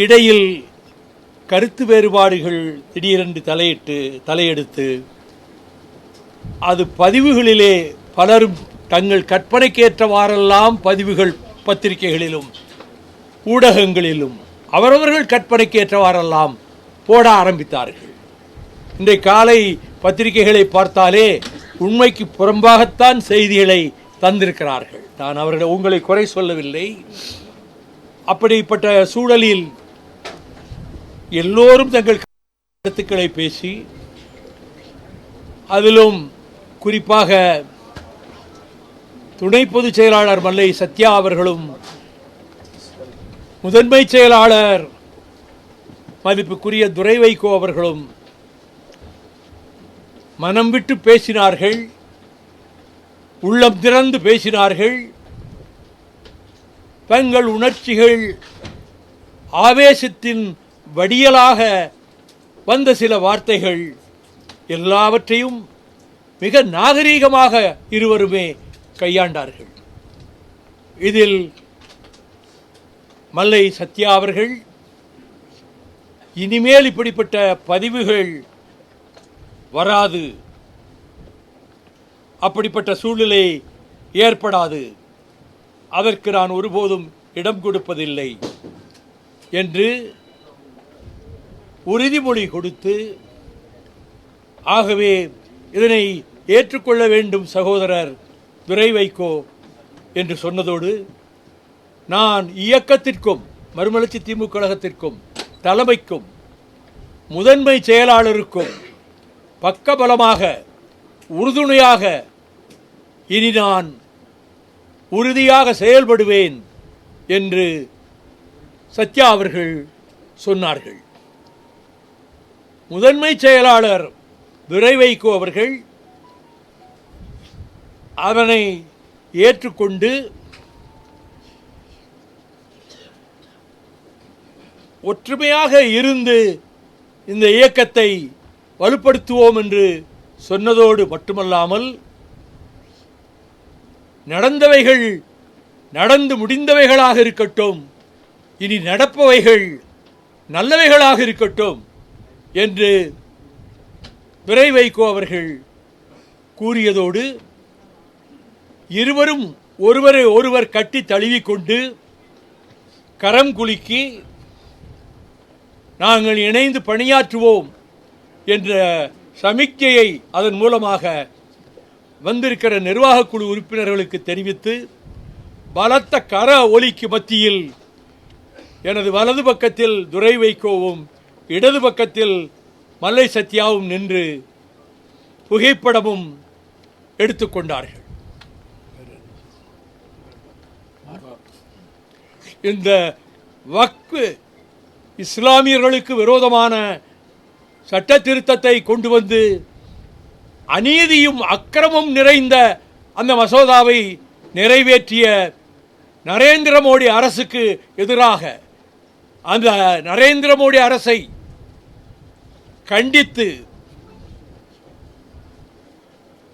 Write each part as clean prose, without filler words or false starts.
இடையில் கருத்து வேறுபாடுகள் திடீரென்று தலையெடுத்து அது பதிவுகளிலே பலரும் தங்கள் கற்பனைக்கேற்றவாறெல்லாம் பதிவுகள் பத்திரிகைகளிலும் ஊடகங்களிலும் அவரவர்கள் கற்பனைக்கேற்றவாறெல்லாம் போட ஆரம்பித்தார்கள். இன்றைய காலை பத்திரிகைகளை பார்த்தாலே உண்மைக்கு புறம்பாகத்தான் செய்திகளை தந்திருக்கிறார்கள். நான் அவர்கள் உங்களை குறை சொல்லவில்லை. அப்படிப்பட்ட சூழலில் எல்லோரும் தங்கள் கருத்துக்களை பேசி, அதிலும் குறிப்பாக துணை பொதுச் செயலாளர் மல்லை சத்யா அவர்களும் முதன்மை செயலாளர் மதிப்புக்குரிய துரை வைகோ அவர்களும் மனம் விட்டு பேசினார்கள், உள்ளம் திறந்து பேசினார்கள். தங்கள் உணர்ச்சிகள் ஆவேசத்தின் வடியலாக வந்த சில வார்த்தைகள் எல்லாவற்றையும் மிக நாகரீகமாக இருவருமே கையாண்டார்கள். இதில் மல்லை சத்யா அவர்கள் இனிமேல் இப்படிப்பட்ட பதிவுகள் வராது, அப்படிப்பட்ட சூழ்நிலை ஏற்படாது, அதற்கு நான் ஒருபோதும் இடம் கொடுப்பதில்லை என்று உறுதிமொழி கொடுத்து, ஆகவே இதனை ஏற்றுக்கொள்ள வேண்டும் சகோதரர் துரை வைகோ என்று சொன்னதோடு, நான் இயக்கத்திற்கும் மறுமலர்ச்சி திமுக கழகத்திற்கும் தலைமைக்கும் முதன்மை செயலாளருக்கும் பக்கபலமாக உறுதுணையாக இனி நான் உறுதியாக செயல்படுவேன் என்று சத்யா அவர்கள் சொன்னார்கள். முதன்மை செயலாளர் துரை வைகோ அவர்கள் அதனை ஏற்றுக்கொண்டு ஒற்றுமையாக இருந்து இந்த இயக்கத்தை வலுப்படுத்துவோம் என்று சொன்னதோடு மட்டுமல்லாமல், நடந்தவைகள் நடந்து முடிந்தவைகளாக இருக்கட்டும், இனி நடப்பவைகள் நல்லவைகளாக இருக்கட்டும் என்று துரை வைகோ அவர்கள் கூறியதோடு, இருவரும் ஒருவரை ஒருவர் கட்டி தழுவிக்கொண்டு கரம் குலுக்கி நாங்கள் இணைந்து பணியாற்றுவோம் என்ற சமிக்ஞையை அதன் மூலமாக வந்திருக்கிற நிர்வாகக் குழு உறுப்பினர்களுக்கு தெரிவித்து, பலத்த கர ஒலிக்கு மத்தியில் எனது வலது பக்கத்தில் துரை வைகோவும் இடது பக்கத்தில் மல்லை சத்யாவும் நின்று புகைப்படமும் எடுத்துக்கொண்டார்கள். இந்த வக்ஃப் இஸ்லாமியர்களுக்கு விரோதமான சட்ட திருத்தத்தை கொண்டு வந்து அநீதியும் அக்கிரமும் நிறைந்த அந்த மசோதாவை நிறைவேற்றிய நரேந்திர மோடி அரசுக்கு எதிராக அந்த நரேந்திர மோடி அரசை கண்டித்து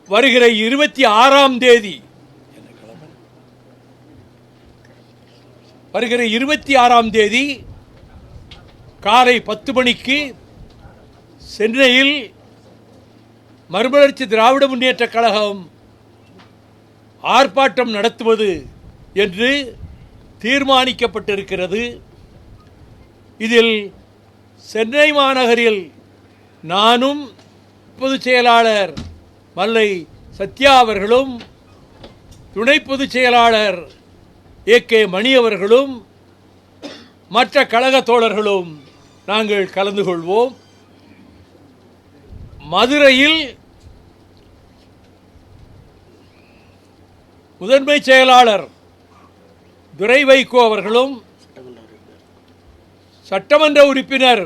வருகிற 26ஆம் தேதி காலை 10 மணிக்கு சென்னையில் மறுமலர்ச்சி திராவிட முன்னேற்ற கழகம் ஆர்ப்பாட்டம் நடத்துவது என்று தீர்மானிக்கப்பட்டிருக்கிறது. இதில் சென்னை மாநகரில் நானும் பொதுச் செயலாளர் மல்லை சத்யா அவர்களும் துணை பொதுச் செயலாளர் AK மணி அவர்களும் மற்ற கழக தோழர்களும் நாங்கள் கலந்து கொள்வோம். மதுரையில் முதன்மை செயலாளர் துரை வைகோ அவர்களும் சட்டமன்ற உறுப்பினர்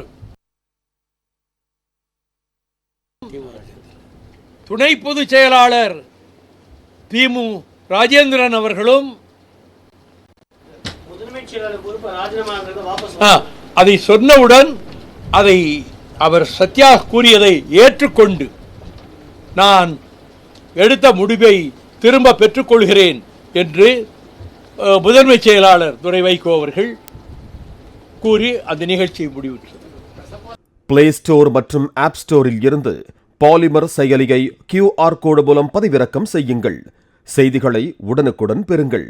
துணை பொதுச் செயலாளர் திமு ராஜேந்திரன் அவர்களும் அதை சொன்னவுடன் அதை அவர் சத்யா கூறியதை ஏற்றுக்கொண்டு நான் எடுத்த முடிவை திரும்ப பெற்றுக்கொள்கிறேன் என்று முதன்மை செயலாளர் துரை வைகோ அவர்கள் கூறி அந்த நிகழ்ச்சியை முடிவுற்றது. பிளே ஸ்டோர் மற்றும் ஆப் ஸ்டோரில் இருந்து பாலிமர் செயலியை QR கோடு மூலம் பதிவிறக்கம் செய்யுங்கள். செய்திகளை உடனுக்குடன் பெறுங்கள்.